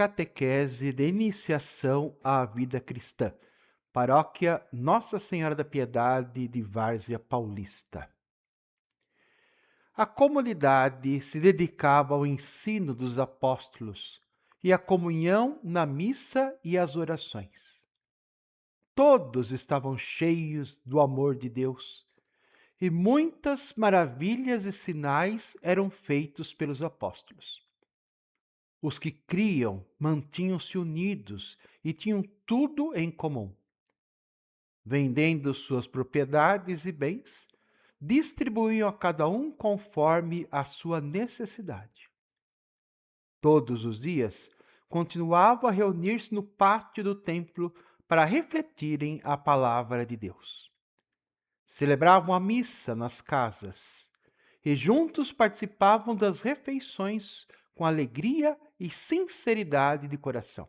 catequese de iniciação à vida cristã. Paróquia Nossa Senhora da Piedade de Várzea Paulista. A comunidade se dedicava ao ensino dos apóstolos e à comunhão na missa e as orações. Todos estavam cheios do amor de Deus e muitas maravilhas e sinais eram feitos pelos apóstolos. Os que criam mantinham-se unidos e tinham tudo em comum. Vendendo suas propriedades e bens, distribuíam a cada um conforme a sua necessidade. Todos os dias, continuavam a reunir-se no pátio do templo para refletirem a palavra de Deus. Celebravam a missa nas casas e juntos participavam das refeições com alegria e sinceridade de coração,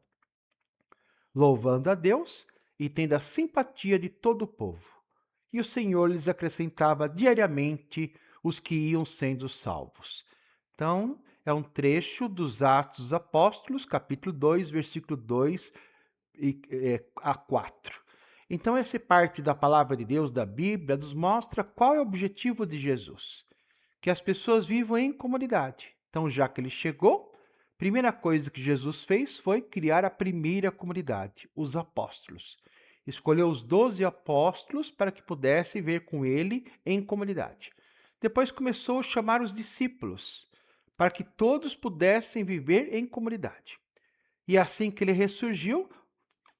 louvando a Deus e tendo a simpatia de todo o povo. E o Senhor lhes acrescentava diariamente os que iam sendo salvos. Então, é um trecho dos Atos dos Apóstolos, capítulo 2, versículo 2 a 4. Então, essa parte da palavra de Deus, da Bíblia, nos mostra qual é o objetivo de Jesus. Que as pessoas vivam em comunidade. Então, já que ele chegou, a primeira coisa que Jesus fez foi criar a primeira comunidade, os apóstolos. Escolheu os 12 apóstolos para que pudessem ver com ele em comunidade. Depois começou a chamar os discípulos, para que todos pudessem viver em comunidade. E assim que ele ressurgiu,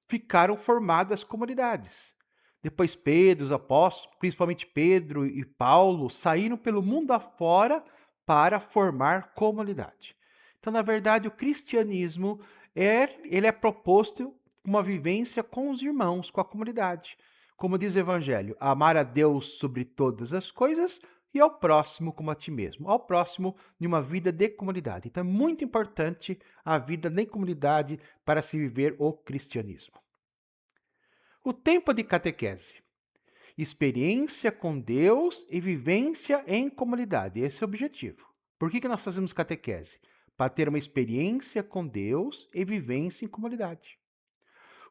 ficaram formadas comunidades. Depois Pedro, os apóstolos, principalmente Pedro e Paulo, saíram pelo mundo afora para formar comunidade. Então, na verdade, o cristianismo ele é proposto uma vivência com os irmãos, com a comunidade. Como diz o Evangelho, amar a Deus sobre todas as coisas e ao próximo como a ti mesmo. Ao próximo em uma vida de comunidade. Então, é muito importante a vida em comunidade para se viver o cristianismo. O tempo de catequese. Experiência com Deus e vivência em comunidade. Esse é o objetivo. Por que nós fazemos catequese? Para ter uma experiência com Deus e vivência em comunidade.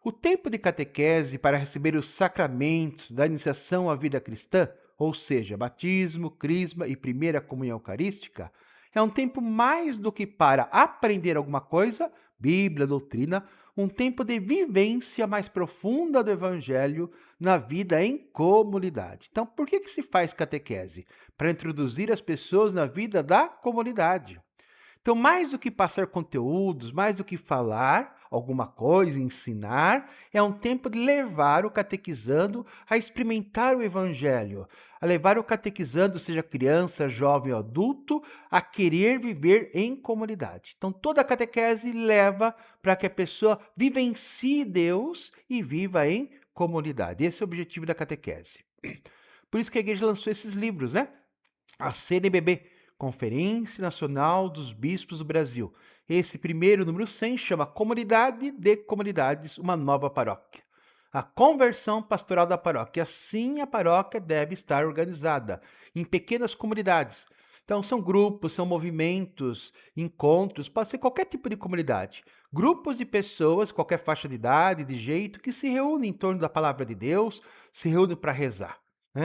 O tempo de catequese para receber os sacramentos da iniciação à vida cristã, ou seja, batismo, crisma e primeira comunhão eucarística, é um tempo mais do que para aprender alguma coisa, Bíblia, doutrina, um tempo de vivência mais profunda do Evangelho na vida em comunidade. Então, por que se faz catequese? Para introduzir as pessoas na vida da comunidade. Então, mais do que passar conteúdos, mais do que falar alguma coisa, ensinar, é um tempo de levar o catequizando a experimentar o Evangelho, a levar o catequizando, seja criança, jovem ou adulto, a querer viver em comunidade. Então, toda a catequese leva para que a pessoa vivencie Deus e viva em comunidade. Esse é o objetivo da catequese. Por isso que a igreja lançou esses livros, né? A CNBB, Conferência Nacional dos Bispos do Brasil. Esse primeiro, número 100, chama Comunidade de Comunidades, uma nova paróquia. A conversão pastoral da paróquia. Assim, a paróquia deve estar organizada em pequenas comunidades. Então, são grupos, são movimentos, encontros, pode ser qualquer tipo de comunidade. Grupos de pessoas, qualquer faixa de idade, de jeito, que se reúnem em torno da palavra de Deus, se reúnem para rezar.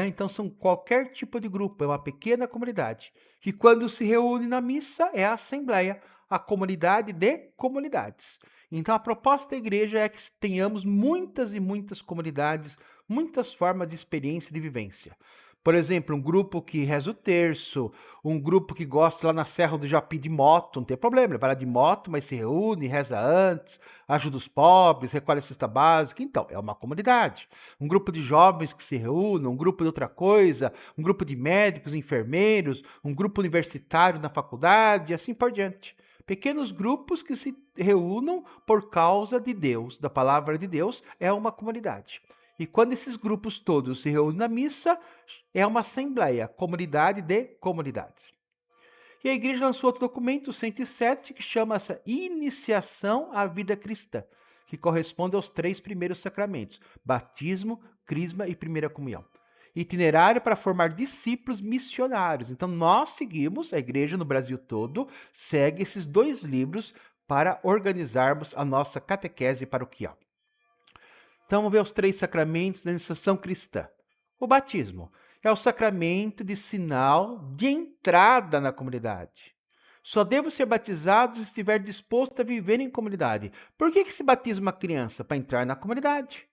Então, são qualquer tipo de grupo, é uma pequena comunidade, que quando se reúne na missa é a assembleia, a comunidade de comunidades. Então, a proposta da igreja é que tenhamos muitas e muitas comunidades, muitas formas de experiência e de vivência. Por exemplo, um grupo que reza o terço, um grupo que gosta lá na Serra do Japi de moto, não tem problema, ele vai lá de moto, mas se reúne, reza antes, ajuda os pobres, recolhe a cesta básica, então, é uma comunidade. Um grupo de jovens que se reúnem, um grupo de outra coisa, um grupo de médicos, enfermeiros, um grupo universitário na faculdade, e assim por diante. Pequenos grupos que se reúnam por causa de Deus, da palavra de Deus, é uma comunidade. E quando esses grupos todos se reúnem na missa, é uma assembleia, comunidade de comunidades. E a igreja lançou outro documento, o 107, que chama-se Iniciação à Vida Cristã, que corresponde aos 3 primeiros sacramentos, batismo, crisma e primeira comunhão. Itinerário para formar discípulos missionários. Então, nós seguimos, a igreja no Brasil todo, segue esses 2 livros para organizarmos a nossa catequese paroquial. Então, vamos ver os 3 sacramentos da iniciação cristã. O batismo é o sacramento de sinal de entrada na comunidade. Só devo ser batizado se estiver disposto a viver em comunidade. Por que se batiza uma criança? Para entrar na comunidade.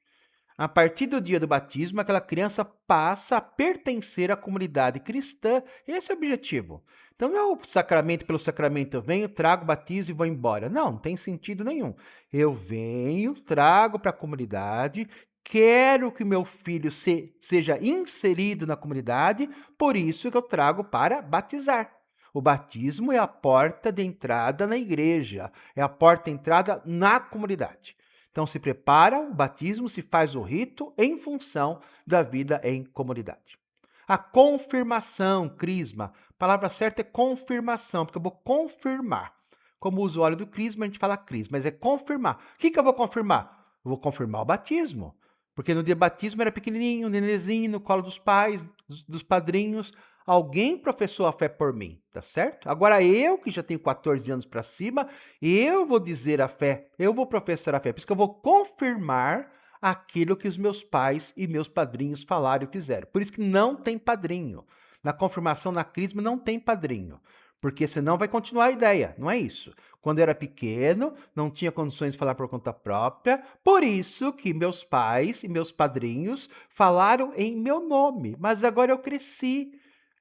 A partir do dia do batismo, aquela criança passa a pertencer à comunidade cristã. Esse é o objetivo. Então não é o sacramento pelo sacramento. Eu venho, trago, batizo e vou embora. Não tem sentido nenhum. Eu venho, trago para a comunidade, quero que meu filho seja inserido na comunidade, por isso que eu trago para batizar. O batismo é a porta de entrada na igreja, é a porta de entrada na comunidade. Então se prepara o batismo, se faz o rito em função da vida em comunidade. A confirmação, crisma, a palavra certa é confirmação, porque eu vou confirmar. Como usa o óleo do crisma, a gente fala crisma, mas é confirmar. O que eu vou confirmar? Eu vou confirmar o batismo. Porque no dia do batismo era pequenininho, nenenzinho, no colo dos pais, dos padrinhos. Alguém professou a fé por mim, tá certo? Agora eu, que já tenho 14 anos para cima, eu vou dizer a fé, eu vou professar a fé. Por isso que eu vou confirmar aquilo que os meus pais e meus padrinhos falaram e fizeram. Por isso que não tem padrinho. Na confirmação, na crisma, não tem padrinho. Porque senão vai continuar a ideia, não é isso. Quando eu era pequeno, não tinha condições de falar por conta própria, por isso que meus pais e meus padrinhos falaram em meu nome. Mas agora eu cresci.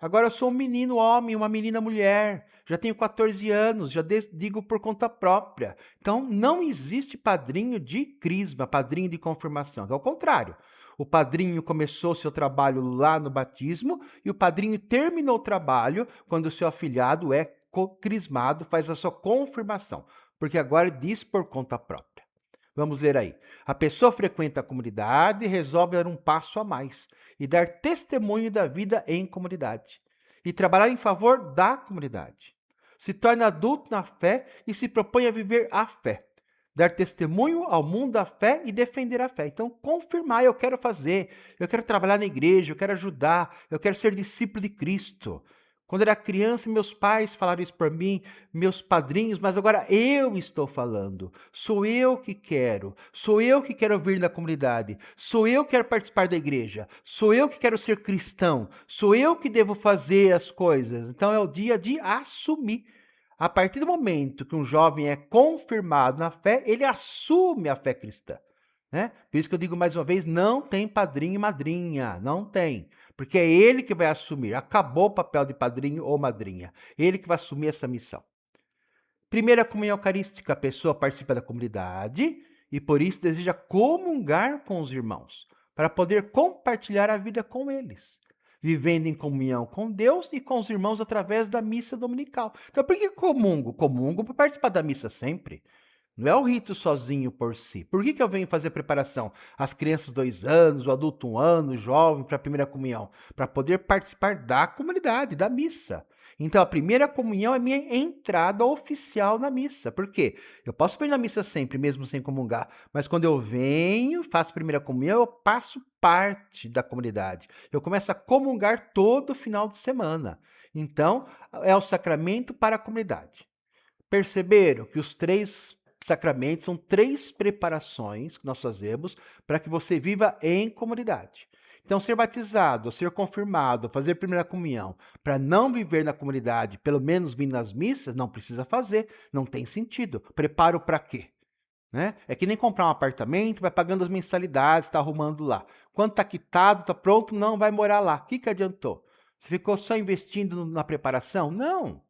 Agora eu sou um menino homem, uma menina mulher, já tenho 14 anos, já digo por conta própria. Então não existe padrinho de crisma, padrinho de confirmação. Ao contrário, o padrinho começou seu trabalho lá no batismo e o padrinho terminou o trabalho quando o seu afilhado é crismado, faz a sua confirmação, porque agora diz por conta própria. Vamos ler aí. A pessoa frequenta a comunidade e resolve dar um passo a mais e dar testemunho da vida em comunidade e trabalhar em favor da comunidade. Se torna adulto na fé e se propõe a viver a fé. Dar testemunho ao mundo da fé e defender a fé. Então, confirmar, eu quero fazer, eu quero trabalhar na igreja, eu quero ajudar, eu quero ser discípulo de Cristo. Quando era criança, meus pais falaram isso para mim, meus padrinhos, mas agora eu estou falando. Sou eu que quero vir na comunidade, sou eu que quero participar da igreja, sou eu que quero ser cristão, sou eu que devo fazer as coisas. Então é o dia de assumir. A partir do momento que um jovem é confirmado na fé, ele assume a fé cristã. Né? Por isso que eu digo mais uma vez, não tem padrinho e madrinha, não tem. Porque é ele que vai assumir, acabou o papel de padrinho ou madrinha. Ele que vai assumir essa missão. Primeira comunhão eucarística, a pessoa participa da comunidade e por isso deseja comungar com os irmãos, para poder compartilhar a vida com eles, vivendo em comunhão com Deus e com os irmãos através da missa dominical. Então por que comungo? Comungo para participar da missa sempre. Não é o rito sozinho por si. Por que eu venho fazer preparação? As crianças 2 anos, o adulto 1 ano, o jovem para a primeira comunhão. Para poder participar da comunidade, da missa. Então a primeira comunhão é minha entrada oficial na missa. Por quê? Eu posso vir na missa sempre, mesmo sem comungar. Mas quando eu venho, faço a primeira comunhão, eu passo parte da comunidade. Eu começo a comungar todo final de semana. Então é o sacramento para a comunidade. Perceberam que os 3 sacramentos são 3 preparações que nós fazemos para que você viva em comunidade. Então, ser batizado, ser confirmado, fazer primeira comunhão, para não viver na comunidade, pelo menos vir nas missas, não precisa fazer, não tem sentido. Preparo para quê? Né? É que nem comprar um apartamento, vai pagando as mensalidades, está arrumando lá. Quando está quitado, está pronto, não vai morar lá. O que adiantou? Você ficou só investindo na preparação? Não.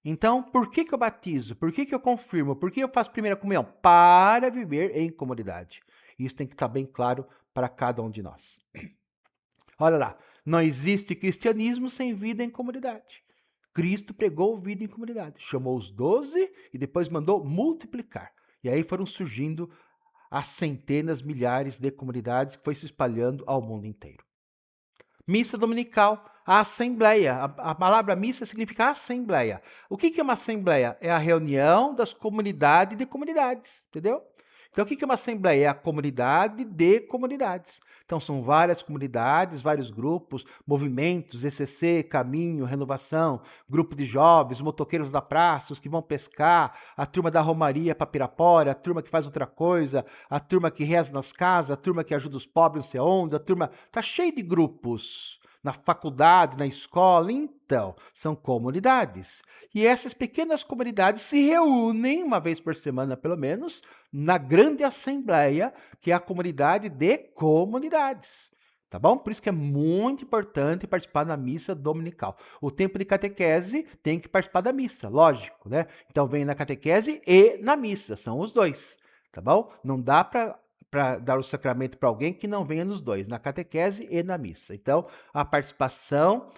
Então, por que eu batizo? Por que eu confirmo? Por que eu faço primeira comunhão? Para viver em comunidade. Isso tem que estar bem claro para cada um de nós. Olha lá, não existe cristianismo sem vida em comunidade. Cristo pregou vida em comunidade, chamou os 12 e depois mandou multiplicar. E aí foram surgindo as centenas, milhares de comunidades que foi se espalhando ao mundo inteiro. Missa dominical, a assembleia. A palavra missa significa assembleia. O que é uma assembleia? É a reunião das comunidades de comunidades, entendeu? Então, o que é uma assembleia? É a comunidade de comunidades. Então, são várias comunidades, vários grupos, movimentos, ECC, Caminho, Renovação, grupo de jovens, motoqueiros da praça, os que vão pescar, a turma da Romaria para Pirapora, a turma que faz outra coisa, a turma que reza nas casas, a turma que ajuda os pobres não sei onde, a turma... Tá cheio de grupos na faculdade, na escola. Então, são comunidades. E essas pequenas comunidades se reúnem uma vez por semana, pelo menos, na grande assembleia, que é a comunidade de comunidades. Tá bom? Por isso que é muito importante participar da missa dominical. O tempo de catequese tem que participar da missa, lógico, né? Então vem na catequese e na missa, são os dois, tá bom? Não dá para dar o sacramento para alguém que não venha nos dois, na catequese e na missa. Então, a participação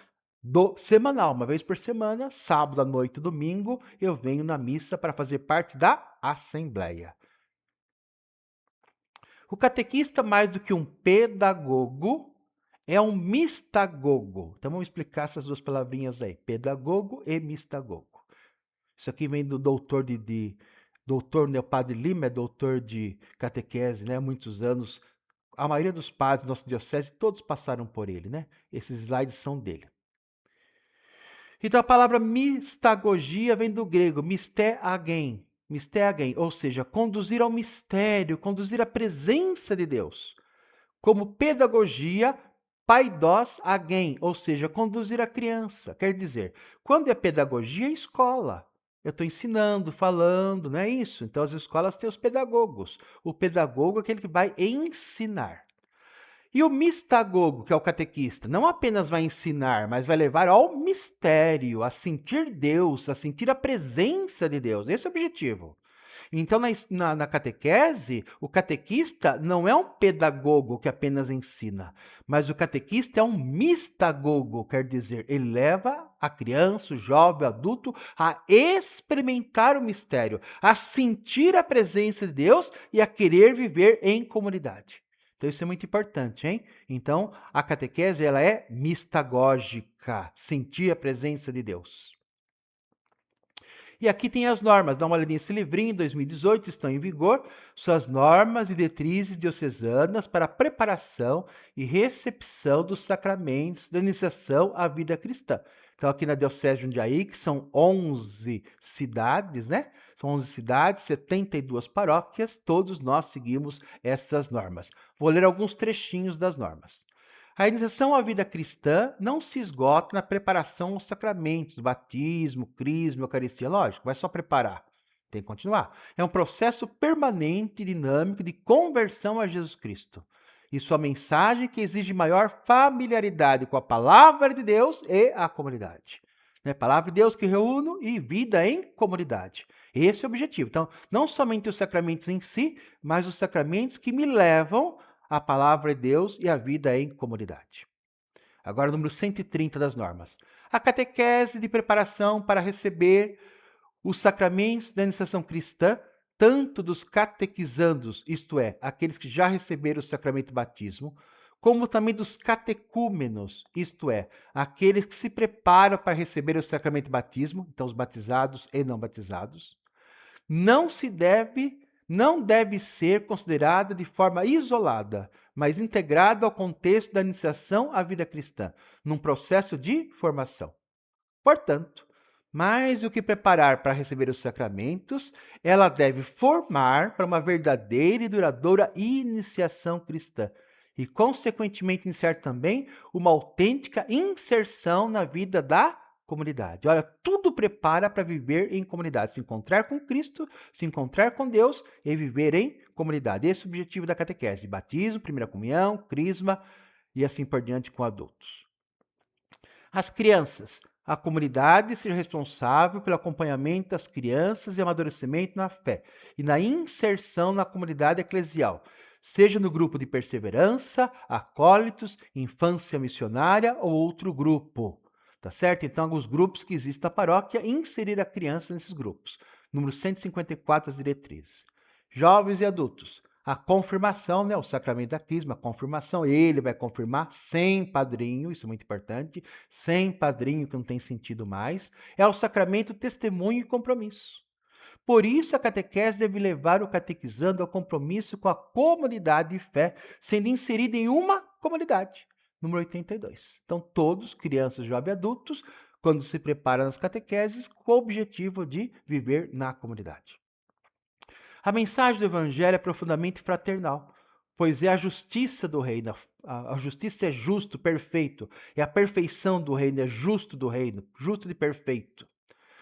semanal, uma vez por semana, sábado à noite, domingo, eu venho na missa para fazer parte da assembleia. O catequista, mais do que um pedagogo, é um mistagogo. Então vamos explicar essas duas palavrinhas aí, pedagogo e mistagogo. Isso aqui vem do doutor doutor, né, o padre Lima é doutor de catequese, né, há muitos anos. A maioria dos padres da nossa diocese, todos passaram por ele, né? Esses slides são dele. Então a palavra mistagogia vem do grego misteagen, ou seja, conduzir ao mistério, conduzir à presença de Deus. Como pedagogia, paidos agen, ou seja, conduzir a criança. Quer dizer, quando é pedagogia, é escola. Eu estou ensinando, falando, não é isso? Então as escolas têm os pedagogos. O pedagogo é aquele que vai ensinar. E o mistagogo, que é o catequista, não apenas vai ensinar, mas vai levar ao mistério, a sentir Deus, a sentir a presença de Deus. Esse é o objetivo. Então, na catequese, o catequista não é um pedagogo que apenas ensina, mas o catequista é um mistagogo, quer dizer, ele leva a criança, o jovem, o adulto a experimentar o mistério, a sentir a presença de Deus e a querer viver em comunidade. Então, isso é muito importante, hein? Então, a catequese, ela é mistagógica, sentir a presença de Deus. E aqui tem as normas, dá uma olhadinha nesse livrinho, 2018, estão em vigor, suas normas e diretrizes diocesanas para a preparação e recepção dos sacramentos da iniciação à vida cristã. Então, aqui na Diocese de Jundiaí, que são 11 cidades, né? São 11 cidades, 72 paróquias, todos nós seguimos essas normas. Vou ler alguns trechinhos das normas. A iniciação à vida cristã não se esgota na preparação aos sacramentos, batismo, crisma, eucaristia. Lógico, vai só preparar. Tem que continuar. É um processo permanente e dinâmico de conversão a Jesus Cristo. E sua mensagem que exige maior familiaridade com a palavra de Deus e a comunidade. Palavra de Deus que reúne e vida em comunidade. Esse é o objetivo. Então, não somente os sacramentos em si, mas os sacramentos que me levam a palavra de Deus e a vida em comunidade. Agora, o número 130 das normas. A catequese de preparação para receber os sacramentos da iniciação cristã, tanto dos catequizandos, isto é, aqueles que já receberam o sacramento do batismo, como também dos catecúmenos, isto é, aqueles que se preparam para receber o sacramento do batismo, então os batizados e não batizados, não deve ser considerada de forma isolada, mas integrada ao contexto da iniciação à vida cristã, num processo de formação. Portanto, mais do que preparar para receber os sacramentos, ela deve formar para uma verdadeira e duradoura iniciação cristã e, consequentemente, iniciar também uma autêntica inserção na vida da comunidade. Olha, tudo prepara para viver em comunidade, se encontrar com Cristo, se encontrar com Deus e viver em comunidade. Esse é o objetivo da catequese: batismo, primeira comunhão, crisma e assim por diante com adultos. As crianças. A comunidade seja responsável pelo acompanhamento das crianças e amadurecimento na fé e na inserção na comunidade eclesial, seja no grupo de perseverança, acólitos, infância missionária ou outro grupo. Tá certo? Então, alguns grupos que existem na paróquia, inserir a criança nesses grupos. Número 154, as diretrizes. Jovens e adultos. A confirmação, né, o sacramento da crisma, a confirmação, ele vai confirmar sem padrinho, isso é muito importante, sem padrinho que não tem sentido mais, é o sacramento testemunho e compromisso. Por isso, a catequese deve levar o catequizando ao compromisso com a comunidade de fé, sendo inserida em uma comunidade. Número 82. Então, todos, crianças, jovens e adultos, quando se preparam nas catequeses, com o objetivo de viver na comunidade. A mensagem do Evangelho é profundamente fraternal, pois é a justiça do reino. A justiça é justo, perfeito. É a perfeição do reino, é justo do reino, justo e perfeito.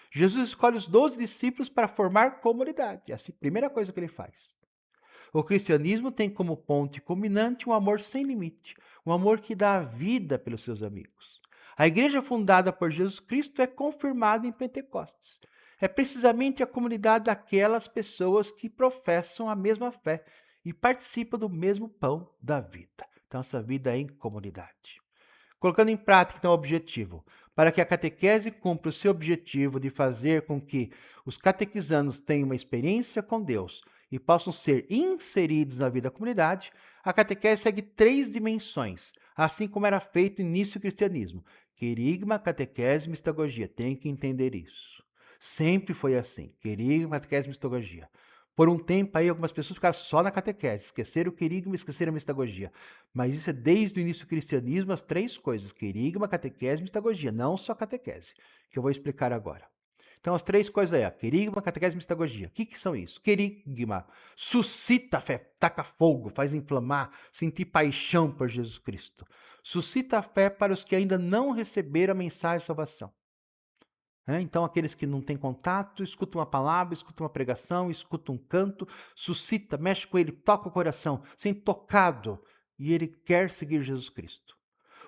Jesus escolhe os 12 discípulos para formar comunidade. Essa é a primeira coisa que ele faz. O cristianismo tem como ponto culminante um amor sem limite, um amor que dá a vida pelos seus amigos. A igreja fundada por Jesus Cristo é confirmada em Pentecostes. É precisamente a comunidade daquelas pessoas que professam a mesma fé e participam do mesmo pão da vida. Então, essa vida é em comunidade. Colocando em prática, então, o objetivo. Para que a catequese cumpra o seu objetivo de fazer com que os catequizandos tenham uma experiência com Deus e possam ser inseridos na vida da comunidade, a catequese segue 3 dimensões, assim como era feito no início do cristianismo. Querigma, catequese, mistagogia. Tem que entender isso. Sempre foi assim. Querigma, catequese, mistagogia. Por um tempo aí, algumas pessoas ficaram só na catequese, esqueceram o querigma, esqueceram a mistagogia. Mas isso é desde o início do cristianismo, as 3 coisas: querigma, catequese e mistagogia, não só catequese, que eu vou explicar agora. Então, as 3 coisas aí, querigma, catequese e mistagogia. O que são isso? Querigma suscita a fé, taca fogo, faz inflamar, sentir paixão por Jesus Cristo. Suscita a fé para os que ainda não receberam a mensagem de salvação. Então, aqueles que não têm contato, escutam uma palavra, escutam uma pregação, escutam um canto, suscita, mexe com ele, toca o coração, sente tocado, e ele quer seguir Jesus Cristo.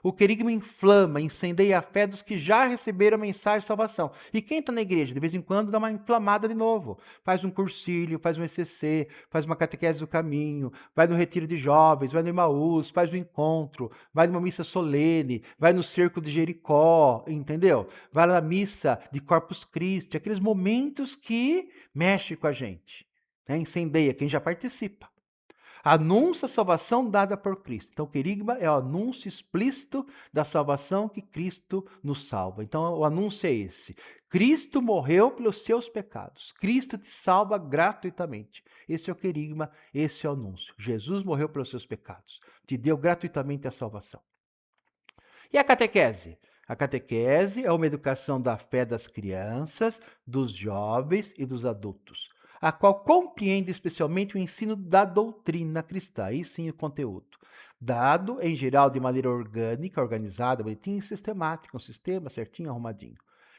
O querigma inflama, incendeia a fé dos que já receberam a mensagem de salvação. E quem está na igreja, de vez em quando, dá uma inflamada de novo. Faz um cursilho, faz um ECC, faz uma catequese do caminho, vai no retiro de jovens, vai no Emaús, faz um encontro, vai numa missa solene, vai no cerco de Jericó, entendeu? Vai na missa de Corpus Christi, aqueles momentos que mexem com a gente. Incendeia quem já participa. Anuncia a salvação dada por Cristo. Então, o querigma é o anúncio explícito da salvação que Cristo nos salva. Então, o anúncio é esse: Cristo morreu pelos seus pecados. Cristo te salva gratuitamente. Esse é o querigma, esse é o anúncio. Jesus morreu pelos seus pecados. Te deu gratuitamente a salvação. E a catequese? A catequese é uma educação da fé das crianças, dos jovens e dos adultos, a qual compreende especialmente o ensino da doutrina cristã, aí sim o conteúdo, dado, em geral, de maneira orgânica, organizada, bonitinha e sistemática, um sistema certinho, arrumadinho.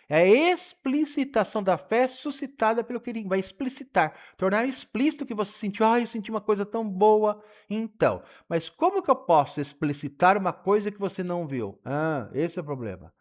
É a explicitação da fé suscitada pelo querigma, vai explicitar, tornar explícito que você sentiu, eu senti uma coisa tão boa. Então, mas como que eu posso explicitar uma coisa que você não viu? Esse é o problema.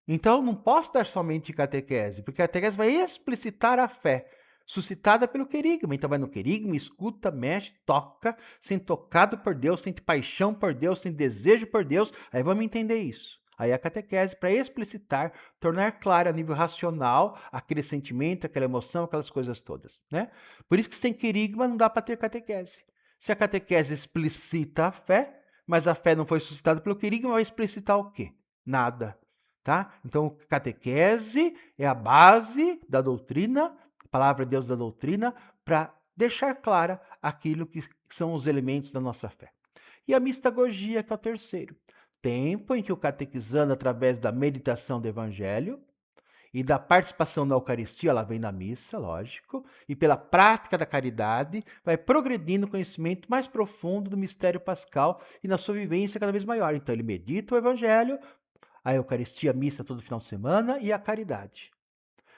Então, não posso dar somente catequese, porque a catequese vai explicitar a fé, suscitada pelo querigma. Então, vai no querigma, escuta, mexe, toca, sente tocado por Deus, sente paixão por Deus, sente desejo por Deus. Aí vamos entender isso. Aí a catequese, para explicitar, tornar claro a nível racional aquele sentimento, aquela emoção, aquelas coisas todas, né? Por isso que sem querigma não dá para ter catequese. Se a catequese explicita a fé, mas a fé não foi suscitada pelo querigma, vai explicitar o quê? Nada. Tá? Então, catequese é a base da doutrina, a palavra de Deus da doutrina, para deixar clara aquilo que são os elementos da nossa fé. E a mistagogia, que é o terceiro. Tempo em que o catequizando, através da meditação do evangelho e da participação na Eucaristia, ela vem na missa, lógico, e pela prática da caridade, vai progredindo no conhecimento mais profundo do mistério pascal e na sua vivência cada vez maior. Então, ele medita o evangelho, a Eucaristia, a missa todo final de semana e a caridade.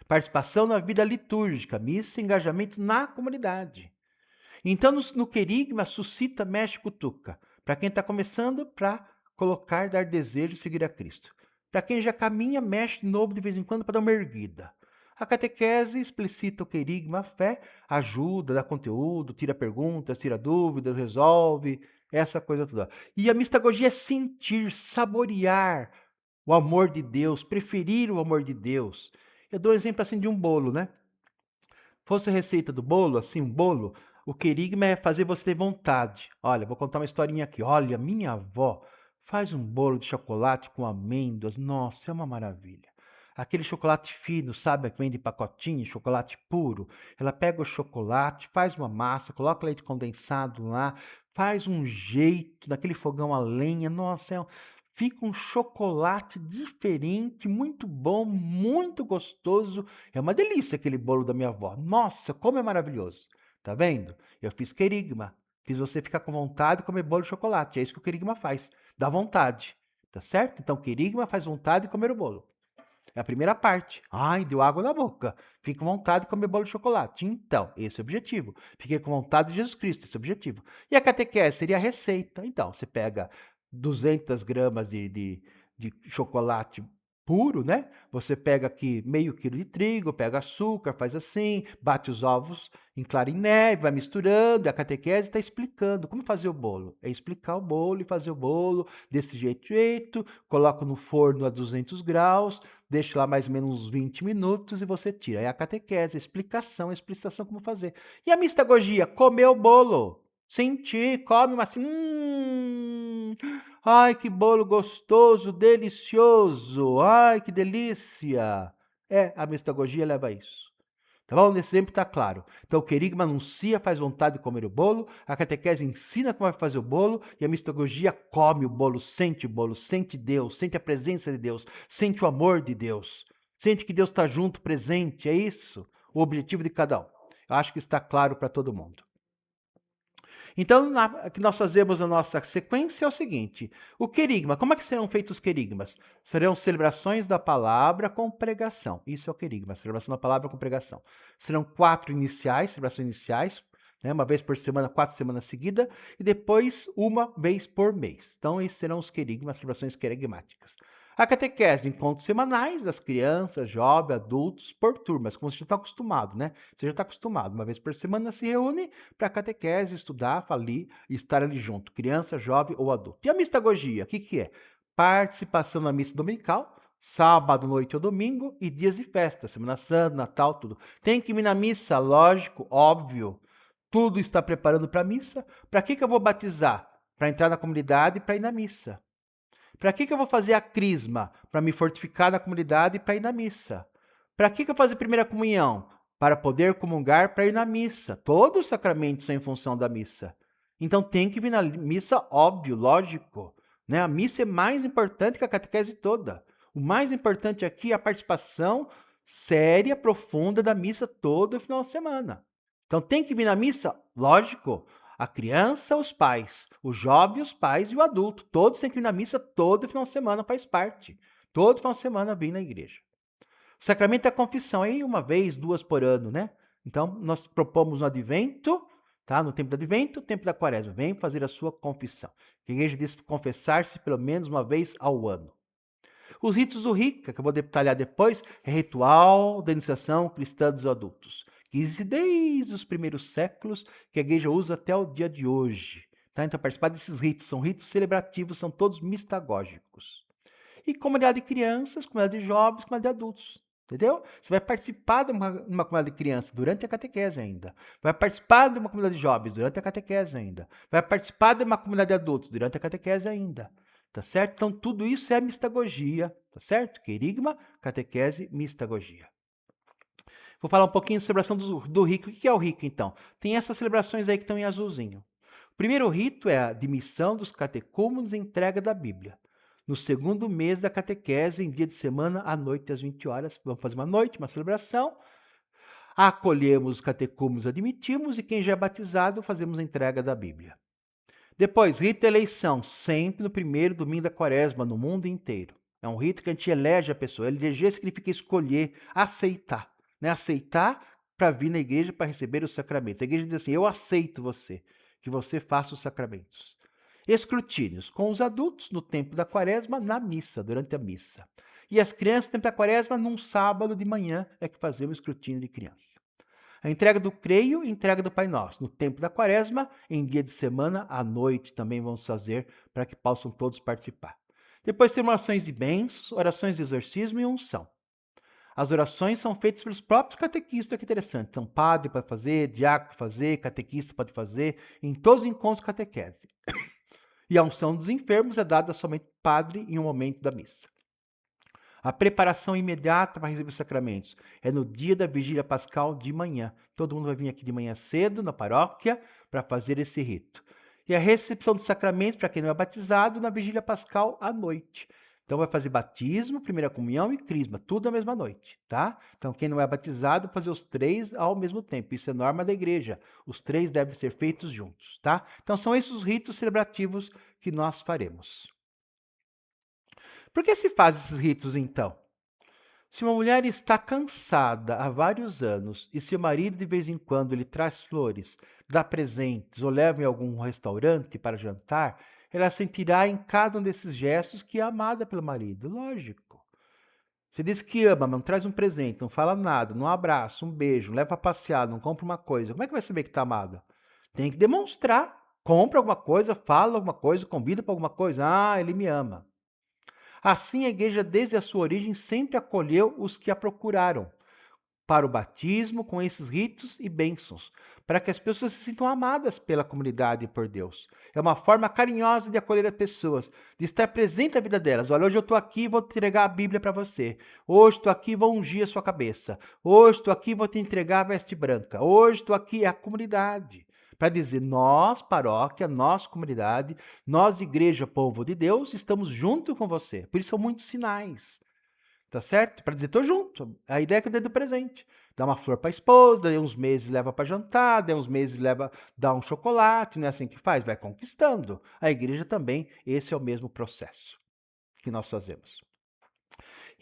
Participação na vida litúrgica, missa e engajamento na comunidade. Então, no querigma, suscita, mexe, cutuca. Para quem está começando, para colocar, dar desejo de seguir a Cristo. Para quem já caminha, mexe de novo de vez em quando para dar uma erguida. A catequese explicita o querigma, a fé, ajuda, dá conteúdo, tira perguntas, tira dúvidas, resolve, essa coisa toda. E a mistagogia é sentir, saborear o amor de Deus, preferir o amor de Deus. Eu dou um exemplo assim de um bolo, né? Fosse a receita do bolo, assim, um bolo, o querigma é fazer você ter vontade. Olha, vou contar uma historinha aqui. Olha, minha avó faz um bolo de chocolate com amêndoas. Nossa, é uma maravilha. aquele chocolate fino, sabe, que vem de pacotinho, chocolate puro. Ela pega o chocolate, faz uma massa, coloca leite condensado lá, faz um jeito daquele fogão a lenha. Nossa, fica um chocolate diferente, muito bom, muito gostoso. É uma delícia aquele bolo da minha avó. Nossa, como é maravilhoso. Tá vendo? Eu fiz querigma. Fiz você ficar com vontade de comer bolo de chocolate. É isso que o querigma faz. Dá vontade. Tá certo? Então, querigma faz vontade de comer o bolo. É a primeira parte. Ai, deu água na boca. Fique com vontade de comer bolo de chocolate. Então, esse é o objetivo. Fiquei com vontade de Jesus Cristo, esse é o objetivo. E a catequese seria a receita. Então, você pega 200 gramas de chocolate puro, né? Você pega aqui meio quilo de trigo, pega açúcar, faz assim, bate os ovos em clara em neve, vai misturando, e a catequese está explicando como fazer o bolo. É explicar o bolo e fazer o bolo desse jeito, coloca no forno a 200 graus, deixa lá mais ou menos uns 20 minutos e você tira. É a catequese, a explicação como fazer. E a mistagogia, comer o bolo. Sentir, come, mas assim, ai, que bolo gostoso, delicioso, ai, que delícia. A mistagogia leva a isso. Tá bom? Nesse exemplo está claro. Então, o querigma anuncia, faz vontade de comer o bolo, a catequese ensina como vai fazer o bolo, e a mistagogia come o bolo, sente Deus, sente a presença de Deus, sente o amor de Deus, sente que Deus está junto, presente, é isso o objetivo de cada um. Eu acho que está claro para todo mundo. Então, o que nós fazemos na nossa sequência é o seguinte: o querigma, como é que serão feitos os querigmas? Serão celebrações da palavra com pregação. Isso é o querigma, celebração da palavra com pregação. Serão 4 iniciais, celebrações iniciais, né, uma vez por semana, 4 semanas seguidas, e depois uma vez por mês. Então, esses serão os querigmas, celebrações querigmáticas. A catequese, encontros semanais das crianças, jovens, adultos, por turmas, como você já está acostumado, né? Você já está acostumado, uma vez por semana se reúne para catequese, estudar, falir e estar ali junto, criança, jovem ou adulto. E a mistagogia, o que, que é? Participação na missa dominical, sábado, noite ou domingo, e dias de festa, Semana Santa, Natal, tudo. Tem que ir na missa, lógico, óbvio. Tudo está preparando para a missa. Para que eu vou batizar? Para entrar na comunidade e para ir na missa. Para que eu vou fazer a crisma? Para me fortificar na comunidade e para ir na missa. Para que eu vou fazer a primeira comunhão? Para poder comungar, para ir na missa. Todos os sacramentos são em função da missa. Então tem que vir na missa, óbvio, lógico. Né? A missa é mais importante que a catequese toda. O mais importante aqui é a participação séria, profunda da missa todo final de semana. Então tem que vir na missa? Lógico. A criança, os pais, o jovem, os pais e o adulto. Todos têm que ir na missa todo final de semana, faz parte. Todo final de semana vem na igreja. O sacramento da confissão, aí uma vez, 2 por ano, né? Então, nós propomos no advento, tá? No tempo do advento, tempo da quaresma. Vem fazer a sua confissão. A igreja diz confessar-se pelo menos uma vez ao ano. Os ritos do RIC, que eu vou detalhar depois, é ritual da iniciação cristã dos adultos, que existe desde os primeiros séculos, que a igreja usa até o dia de hoje. Tá? Então, participar desses ritos, são ritos celebrativos, são todos mistagógicos. E comunidade de crianças, comunidade de jovens, comunidade de adultos. Entendeu? Você vai participar de uma comunidade de criança durante a catequese ainda. Vai participar de uma comunidade de jovens durante a catequese ainda. Vai participar de uma comunidade de adultos durante a catequese ainda. Tá certo? Então, tudo isso é mistagogia, tá certo? Querigma, catequese, mistagogia. Vou falar um pouquinho sobre a celebração do rito. O que é o rito, então? Tem essas celebrações aí que estão em azulzinho. O primeiro rito é a admissão dos catecúmenos e entrega da Bíblia. No segundo mês da catequese, em dia de semana, à noite, às 20 horas, vamos fazer uma noite, uma celebração. Acolhemos os catecúmenos, admitimos, e quem já é batizado, fazemos a entrega da Bíblia. Depois, rito de eleição, sempre no primeiro domingo da quaresma, no mundo inteiro. É um rito que a gente elege a pessoa. Eleger significa escolher, aceitar. Né? Aceitar para vir na igreja para receber os sacramentos. A igreja diz assim, eu aceito você, que você faça os sacramentos. Escrutínios com os adultos no tempo da quaresma, na missa, durante a missa. E as crianças no tempo da quaresma, num sábado de manhã, é que fazemos o escrutínio de criança. A entrega do creio e entrega do Pai Nosso. No tempo da quaresma, em dia de semana, à noite também vamos fazer para que possam todos participar. Depois temos orações de bênçãos, orações de exorcismo e unção. As orações são feitas pelos próprios catequistas, que interessante. Então, padre pode fazer, diácono pode fazer, catequista pode fazer, em todos os encontros de catequese. E a unção dos enfermos é dada somente ao padre em um momento da missa. A preparação imediata para receber os sacramentos é no dia da vigília pascal de manhã. Todo mundo vai vir aqui de manhã cedo na paróquia para fazer esse rito. E a recepção dos sacramentos, para quem não é batizado, na vigília pascal à noite. Então vai fazer batismo, primeira comunhão e crisma, tudo na mesma noite, tá? Então quem não é batizado, fazer os 3 ao mesmo tempo. Isso é norma da igreja. Os 3 devem ser feitos juntos, tá? Então são esses os ritos celebrativos que nós faremos. Por que se faz esses ritos então? Se uma mulher está cansada há vários anos e seu marido de vez em quando lhe traz flores, dá presentes ou leva em algum restaurante para jantar, ela sentirá em cada um desses gestos que é amada pelo marido. Lógico. Você diz que ama, mas não traz um presente, não fala nada, não abraça, um beijo, não leva para passear, não compra uma coisa. Como é que vai saber que está amada? Tem que demonstrar. Compra alguma coisa, fala alguma coisa, convida para alguma coisa. Ah, ele me ama. Assim, a igreja, desde a sua origem, sempre acolheu os que a procuraram para o batismo com esses ritos e bênçãos, para que as pessoas se sintam amadas pela comunidade e por Deus. É uma forma carinhosa de acolher as pessoas, de estar presente na vida delas. Olha, hoje eu estou aqui e vou entregar a Bíblia para você. Hoje estou aqui e vou ungir a sua cabeça. Hoje estou aqui e vou te entregar a veste branca. Hoje estou aqui, é a comunidade. Para dizer, nós, paróquia, nós, comunidade, nós, igreja, povo de Deus, estamos junto com você. Por isso são muitos sinais. Tá certo? Para dizer, tô junto. A ideia é que eu dei do presente. Dá uma flor para a esposa, daí uns meses leva para jantar, daí uns meses dá um chocolate, não é assim que faz? Vai conquistando. A igreja também, esse é o mesmo processo que nós fazemos.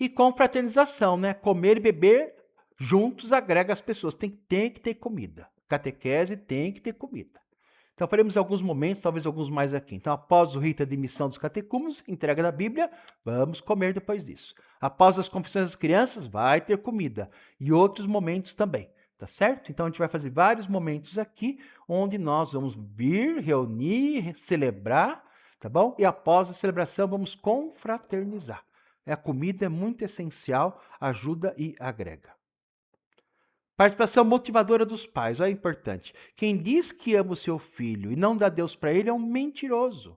E confraternização, né? Comer e beber juntos agrega as pessoas. Tem que ter comida. Catequese tem que ter comida. Então faremos alguns momentos, talvez alguns mais aqui. Então, após o rito de admissão dos catecúmenos, entrega da Bíblia, vamos comer depois disso. Após as confissões das crianças, vai ter comida. E outros momentos também, tá certo? Então, a gente vai fazer vários momentos aqui, onde nós vamos vir, reunir, celebrar, tá bom? E após a celebração, vamos confraternizar. A comida é muito essencial, ajuda e agrega. Participação motivadora dos pais, olha, é importante. Quem diz que ama o seu filho e não dá Deus para ele é um mentiroso.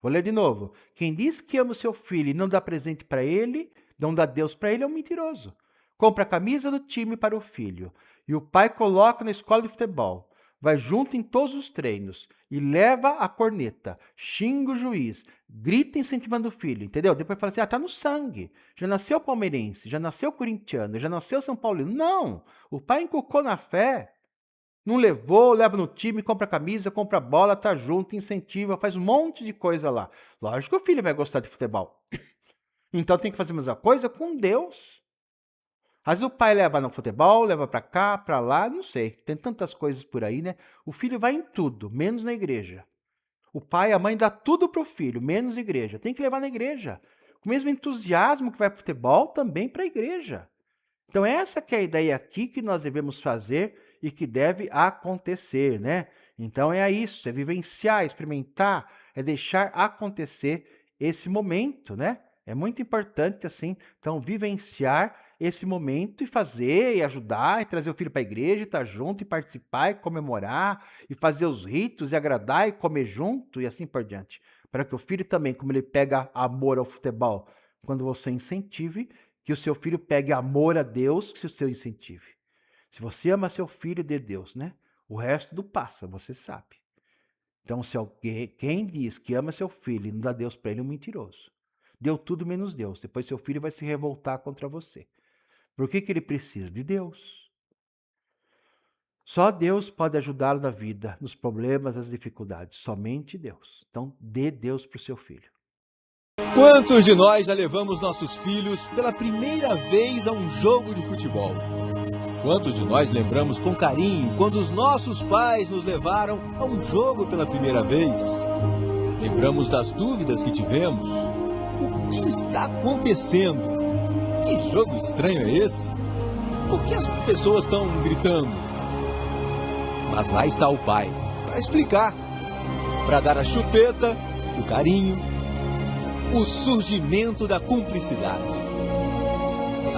Vou ler de novo. Quem diz que ama o seu filho e não dá presente para ele, não dá Deus para ele é um mentiroso. Compra a camisa do time para o filho e o pai coloca na escola de futebol. Vai junto em todos os treinos e leva a corneta, xinga o juiz, grita incentivando o filho, entendeu? Depois fala assim, tá no sangue, já nasceu palmeirense, já nasceu corintiano, já nasceu São Paulino. Não, o pai inculcou na fé, não levou, leva no time, compra camisa, compra bola, tá junto, incentiva, faz um monte de coisa lá. Lógico que o filho vai gostar de futebol. Então tem que fazer a mesma coisa com Deus. Às vezes o pai leva no futebol, leva para cá, para lá, não sei. Tem tantas coisas por aí, né? O filho vai em tudo, menos na igreja. O pai e a mãe dá tudo pro filho, menos igreja. Tem que levar na igreja. Com o mesmo entusiasmo que vai pro futebol, também para a igreja. Então essa que é a ideia aqui que nós devemos fazer e que deve acontecer, né? Então é isso, é vivenciar, experimentar, é deixar acontecer esse momento, né? É muito importante assim, então vivenciar esse momento e fazer, e ajudar, e trazer o filho para a igreja, e estar junto, e participar, e comemorar, e fazer os ritos, e agradar, e comer junto, e assim por diante. Para que o filho também, como ele pega amor ao futebol, quando você incentive, que o seu filho pegue amor a Deus, que o seu incentive. Se você ama seu filho, dê Deus, né? O resto do passa, você sabe. Então, se alguém, quem diz que ama seu filho e não dá Deus para ele, é um mentiroso. Deu tudo menos Deus. Depois seu filho vai se revoltar contra você. Por que ele precisa? De Deus. Só Deus pode ajudá-lo na vida, nos problemas, nas dificuldades. Somente Deus. Então, dê Deus para o seu filho. Quantos de nós já levamos nossos filhos pela primeira vez a um jogo de futebol? Quantos de nós lembramos com carinho quando os nossos pais nos levaram a um jogo pela primeira vez? Lembramos das dúvidas que tivemos? O que está acontecendo? Que jogo estranho é esse? Por que as pessoas estão gritando? Mas lá está o pai, para explicar, para dar a chupeta, o carinho, o surgimento da cumplicidade,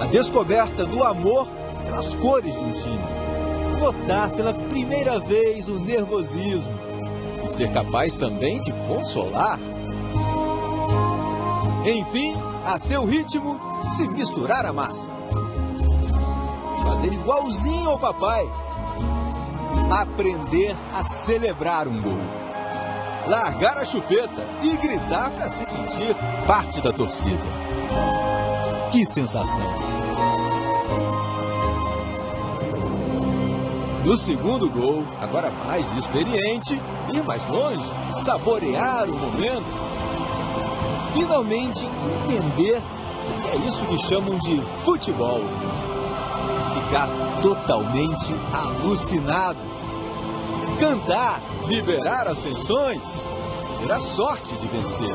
a descoberta do amor pelas cores de um time, notar pela primeira vez o nervosismo e ser capaz também de consolar. Enfim, a seu ritmo, se misturar à massa. Fazer igualzinho ao papai. Aprender a celebrar um gol. Largar a chupeta e gritar para se sentir parte da torcida. Que sensação! No segundo gol, agora mais experiente, ir mais longe, saborear o momento. Finalmente entender o que é isso que chamam de futebol. Ficar totalmente alucinado. Cantar, liberar as tensões, ter a sorte de vencer.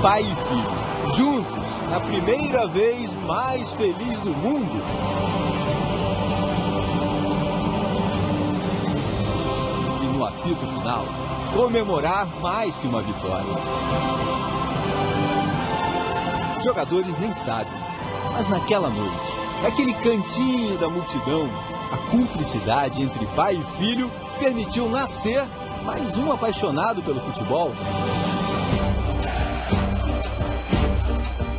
Pai e filho, juntos, na primeira vez mais feliz do mundo. E no apito final, comemorar mais que uma vitória. Os jogadores nem sabem, mas naquela noite, naquele cantinho da multidão, a cumplicidade entre pai e filho permitiu nascer mais um apaixonado pelo futebol.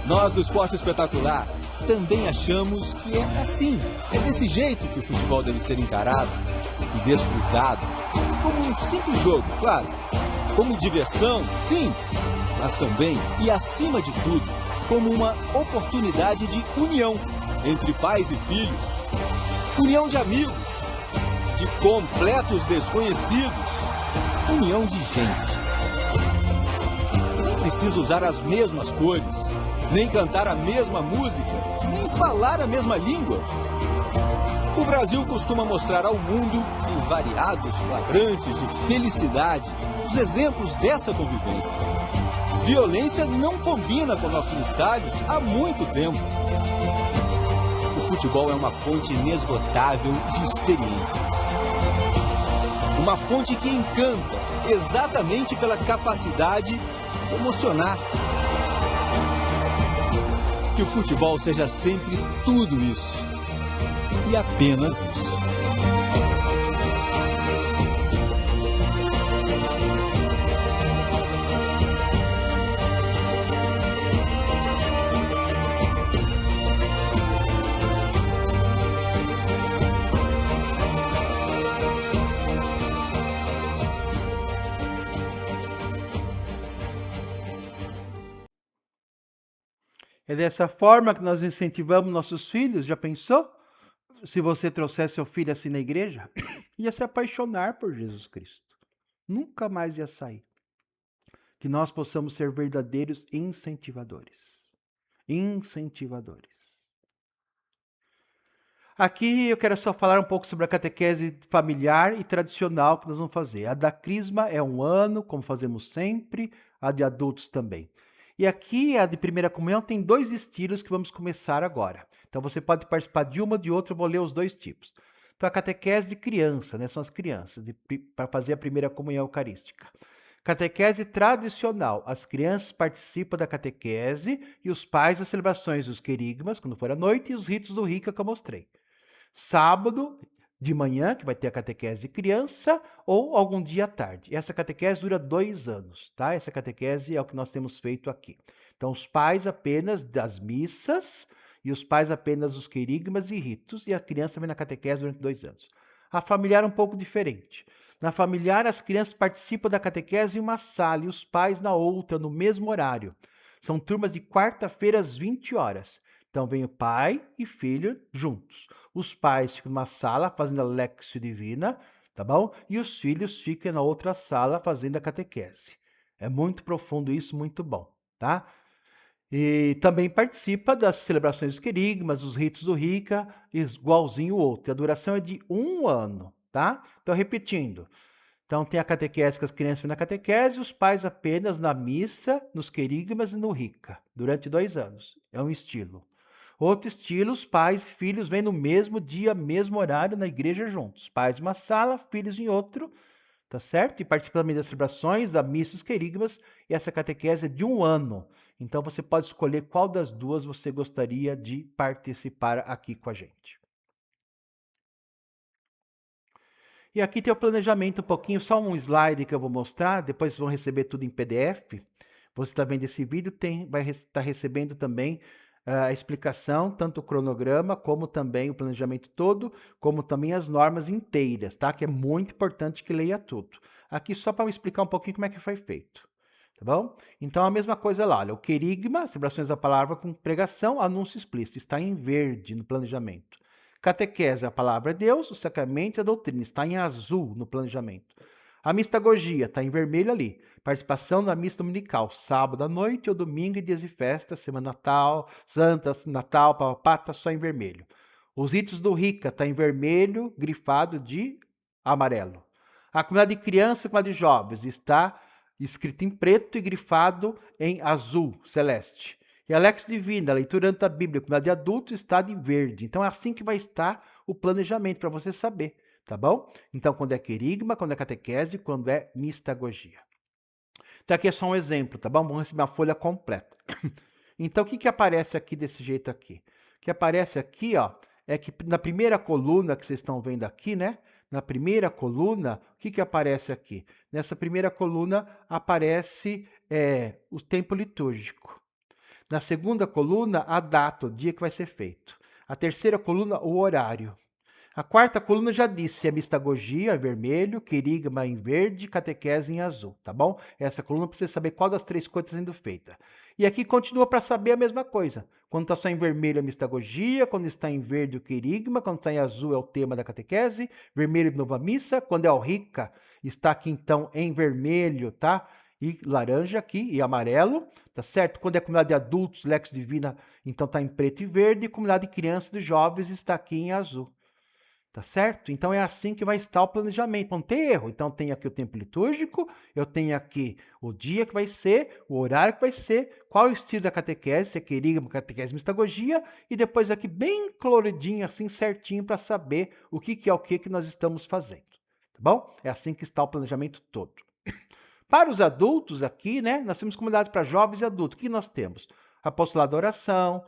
Nós do Esporte Espetacular também achamos que é assim, é desse jeito que o futebol deve ser encarado e desfrutado, como um simples jogo, claro, como diversão, sim, mas também e acima de tudo, como uma oportunidade de união entre pais e filhos. União de amigos, de completos desconhecidos, união de gente. Nem precisa usar as mesmas cores, nem cantar a mesma música, nem falar a mesma língua. O Brasil costuma mostrar ao mundo, em variados flagrantes de felicidade, os exemplos dessa convivência. Violência não combina com nossos estádios há muito tempo. O futebol é uma fonte inesgotável de experiências. Uma fonte que encanta exatamente pela capacidade de emocionar. Que o futebol seja sempre tudo isso. E apenas isso. É dessa forma que nós incentivamos nossos filhos, já pensou? Se você trouxer seu filho assim na igreja, ia se apaixonar por Jesus Cristo. Nunca mais ia sair. Que nós possamos ser verdadeiros incentivadores. Incentivadores. Aqui eu quero só falar um pouco sobre a catequese familiar e tradicional que nós vamos fazer. A da Crisma é 1 ano, como fazemos sempre, a de adultos também. E aqui, a de primeira comunhão, tem 2 estilos que vamos começar agora. Então, você pode participar de uma ou de outra, eu vou ler os 2 tipos. Então, a catequese de criança, né? São as crianças, para fazer a primeira comunhão eucarística. Catequese tradicional. As crianças participam da catequese e os pais das celebrações dos querigmas, quando for à noite, e os ritos do Rica que eu mostrei. Sábado de manhã, que vai ter a catequese de criança, ou algum dia à tarde. Essa catequese dura 2 anos, tá? Essa catequese é o que nós temos feito aqui. Então, os pais apenas das missas e os pais apenas dos querigmas e ritos, e a criança vem na catequese durante 2 anos. A familiar é um pouco diferente. Na familiar, as crianças participam da catequese em uma sala e os pais na outra, no mesmo horário. São turmas de quarta-feira às 20 horas. Então, vem o pai e filho juntos. Os pais ficam numa sala fazendo a Lectio Divina, tá bom? E os filhos ficam na outra sala fazendo a catequese. É muito profundo isso, muito bom, tá? E também participa das celebrações dos querigmas, dos ritos do Rica, igualzinho o outro. A duração é de 1 ano, tá? Então, repetindo. Então, tem a catequese que as crianças vêm na catequese, os pais apenas na missa, nos querigmas e no Rica, durante 2 anos. É um estilo. Outro estilo, os pais e filhos vêm no mesmo dia, mesmo horário, na igreja juntos. Pais em uma sala, filhos em outro, tá certo? E participam também das celebrações, da missa e dos querigmas, e essa catequese é de 1 ano. Então, você pode escolher qual das duas você gostaria de participar aqui com a gente. E aqui tem o planejamento um pouquinho, só um slide que eu vou mostrar, depois vocês vão receber tudo em PDF. Você está vendo esse vídeo, vai estar recebendo também a explicação, tanto o cronograma, como também o planejamento todo, como também as normas inteiras, tá? Que é muito importante que leia tudo. Aqui só para explicar um pouquinho como é que foi feito, tá bom? Então a mesma coisa lá, olha, o querigma, celebrações da palavra com pregação, anúncio explícito, está em verde no planejamento. Catequese, a palavra é Deus, os sacramentos e a doutrina, está em azul no planejamento. A mistagogia está em vermelho ali. Participação na missa dominical, sábado à noite ou domingo e dias de festa, semana Natal, Santa, Natal, papapá, está só em vermelho. Os ritos do Rica está em vermelho, grifado de amarelo. A comunidade de crianças e a comunidade de jovens está escrito em preto e grifado em azul celeste. E a Lex Divina, a leitura da Bíblia, a comunidade de adultos está de verde. Então é assim que vai estar o planejamento, para você saber, tá bom? Então, quando é querigma, quando é catequese, quando é mistagogia. Então aqui é só um exemplo, tá bom? Vamos receber uma folha completa. Então, o que aparece aqui desse jeito aqui? O que aparece aqui, ó, é que na primeira coluna que vocês estão vendo aqui, né? Na primeira coluna, o que aparece aqui? Nessa primeira coluna aparece o tempo litúrgico. Na segunda coluna, a data, o dia que vai ser feito. A terceira coluna, o horário. A quarta coluna já disse, é mistagogia, vermelho, querigma em verde, catequese em azul, tá bom? Essa coluna precisa saber qual das três coisas está sendo feita. E aqui continua para saber a mesma coisa. Quando está só em vermelho é mistagogia, quando está em verde o querigma, quando está em azul é o tema da catequese, vermelho nova missa, quando é o rica, está aqui então em vermelho, tá? E laranja aqui, e amarelo, tá certo? Quando é comunidade de adultos, Lex Divina, então está em preto e verde, e comunidade de crianças e jovens está aqui em azul. Tá certo? Então é assim que vai estar o planejamento. Não tem erro. Então tem aqui o tempo litúrgico, eu tenho aqui o dia que vai ser, o horário que vai ser, qual é o estilo da catequese, se é querigma, catequese, mistagogia, e depois aqui bem coloridinho, assim certinho, para saber o que é o que nós estamos fazendo. Tá bom? É assim que está o planejamento todo. Para os adultos aqui, né, nós temos comunidades para jovens e adultos. O que nós temos? Apostolado da oração,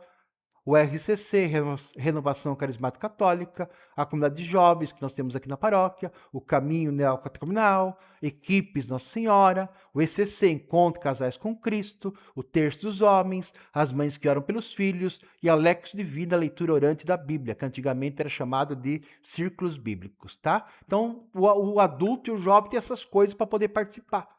o RCC, Renovação Carismática Católica, a comunidade de jovens que nós temos aqui na paróquia, o Caminho Neocatecumenal, equipes Nossa Senhora, o ECC, Encontro Casais com Cristo, o Terço dos Homens, as mães que oram pelos filhos e a Lex Divina, a leitura orante da Bíblia, que antigamente era chamado de círculos bíblicos, tá? Então, o adulto e o jovem têm essas coisas para poder participar,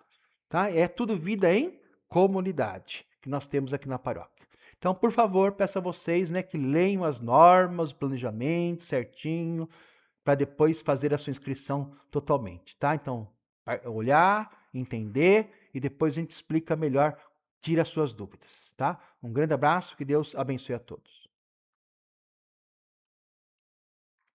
tá? É tudo vida em comunidade que nós temos aqui na paróquia. Então, por favor, peço a vocês, né, que leiam as normas, o planejamento certinho, para depois fazer a sua inscrição totalmente, tá? Então, olhar, entender e depois a gente explica melhor, tira as suas dúvidas, tá? Um grande abraço, que Deus abençoe a todos.